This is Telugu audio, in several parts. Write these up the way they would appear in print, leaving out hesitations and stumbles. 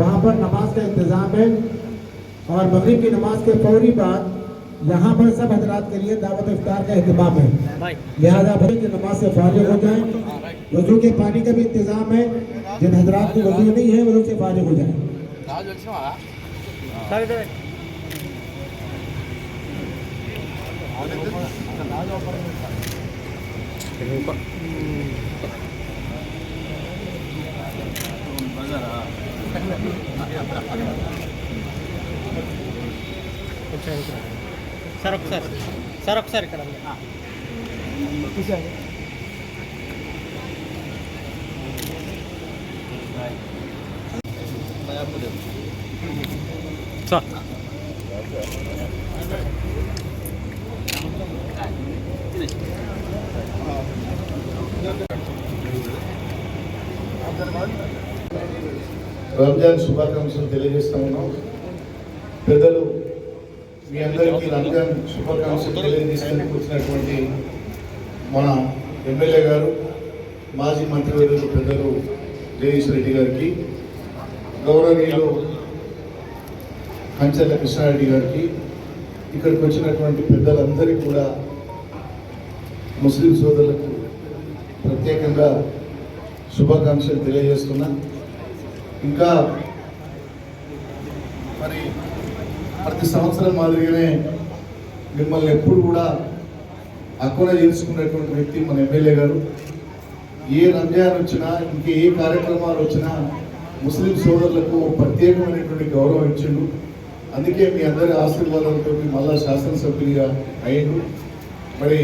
यहाँ पर नमाज का इंतज़ाम है और मगरिब की नमाज के फौरी बाद यहाँ पर सब हजरात के लिए दावत इफ्तार का इंतजाम है। लिहाजा भले की नमाज से फारिग हो जाए। वजू के पानी का भी इंतजाम है, जिन हजरात की वजू नहीं है वजू से फारिग हो जाए। सर ఒకసారి ఇక్కడ రంజాన్ శుభాకాంక్షలు తెలియజేస్తా ఉన్నాం. పెద్దలు మీ అందరికీ రంజాన్ శుభాకాంక్షలు తెలియజేసేందుకు వచ్చినటువంటి మన ఎమ్మెల్యే గారు, మాజీ మంత్రివర్యులు పెద్దలు జగదీష్ రెడ్డి గారికి, గౌరవనీయులు కంచెల కృష్ణారెడ్డి గారికి, ఇక్కడికి వచ్చినటువంటి పెద్దలందరికీ కూడా ముస్లిం సోదరులకు ప్రత్యేకంగా శుభాకాంక్షలు తెలియజేస్తున్నా. ఇంకా మరి ప్రతి సంవత్సరం మాదిరిగానే మిమ్మల్ని ఎప్పుడు కూడా అక్కున చేసుకునేటువంటి వ్యక్తి మన ఎమ్మెల్యే గారు. ఏ రంజాన్ వచ్చినా, ఇంకే ఏ కార్యక్రమాలు వచ్చినా ముస్లిం సోదరులకు ప్రత్యేకమైనటువంటి గౌరవం ఇచ్చిండు. అందుకే మీ అందరి ఆశీర్వాదాలతో మళ్ళా శాసనసభ్యులుగా అయ్యిండు. మరి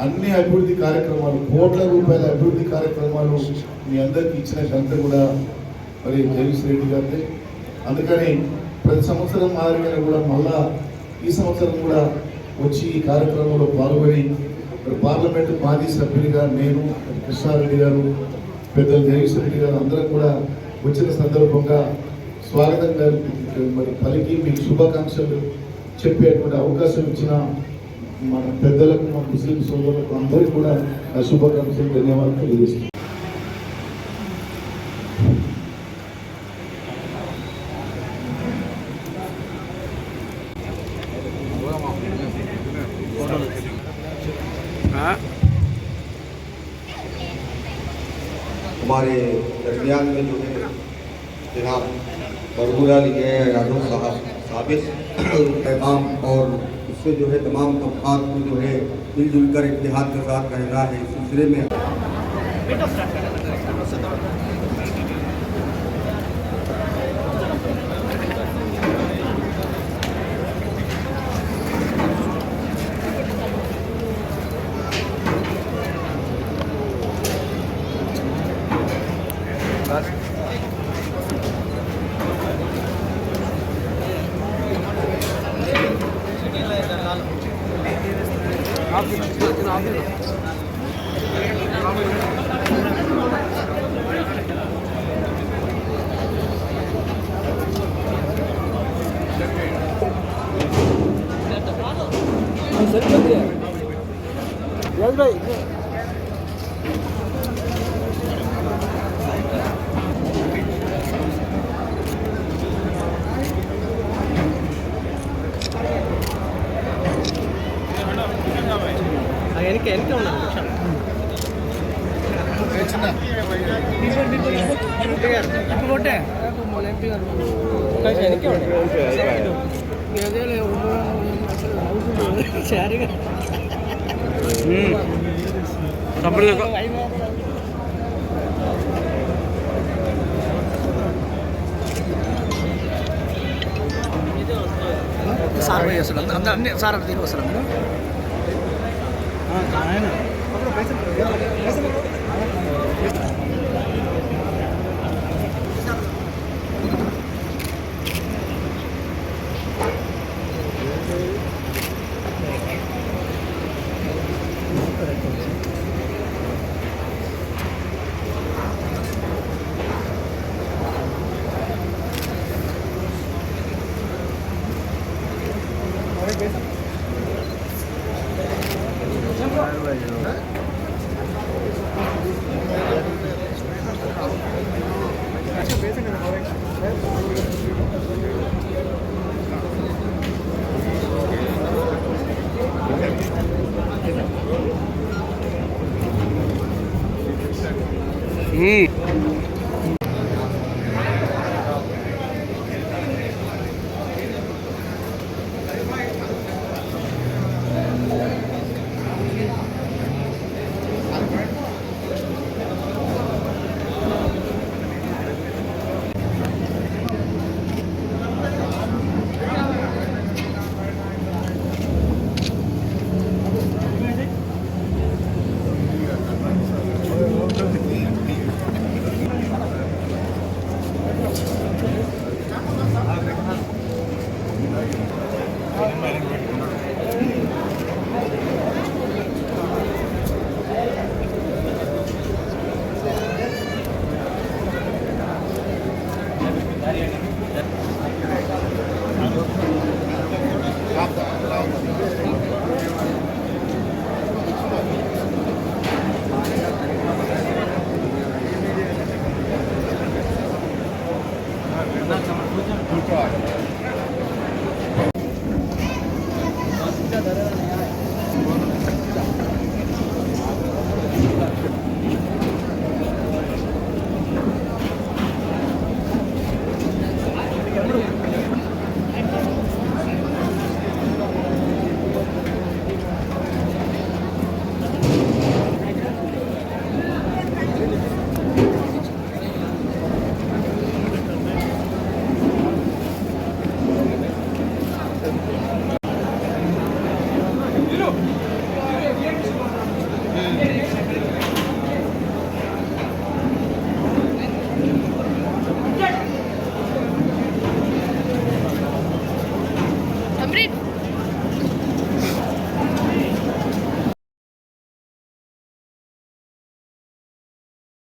అన్ని అభివృద్ధి కార్యక్రమాలు, కోట్ల రూపాయల అభివృద్ధి కార్యక్రమాలు మీ అందరికీ ఇచ్చిన ఘనత కూడా మరి జగదీష్ రెడ్డి గారిదే. అందుకని ప్రతి సంవత్సరం మాదిరిగానే కూడా మళ్ళా ఈ సంవత్సరం కూడా వచ్చి ఈ కార్యక్రమంలో పాల్గొని పార్లమెంటు మాజీ సభ్యునిగా నేను, కృష్ణారెడ్డి గారు, పెద్దలు జగదీష్ రెడ్డి గారు అందరం కూడా వచ్చిన సందర్భంగా స్వాగతం మరి పలికి మీకు శుభాకాంక్షలు చెప్పేటువంటి అవకాశం ఇచ్చిన మన పెద్దలకు, మన ముస్లిం సోదరులకు అందరికీ కూడా ఆ శుభాకాంక్షలు, ధన్యవాదాలు తెలియజేస్తున్నాను. हमारे दरमियान में जो है जनाब बरगुरा लिए यादव साहब साबित पैगाम और इससे जो है तमाम तबकात को जो है मिलजुल कर इत्तेहाद के साथ रहना है। इस सिलसिले में भाई వెనక ఉన్నాను సార్ వస్తారు అన్ని సార్ తిరిగి వస్తారు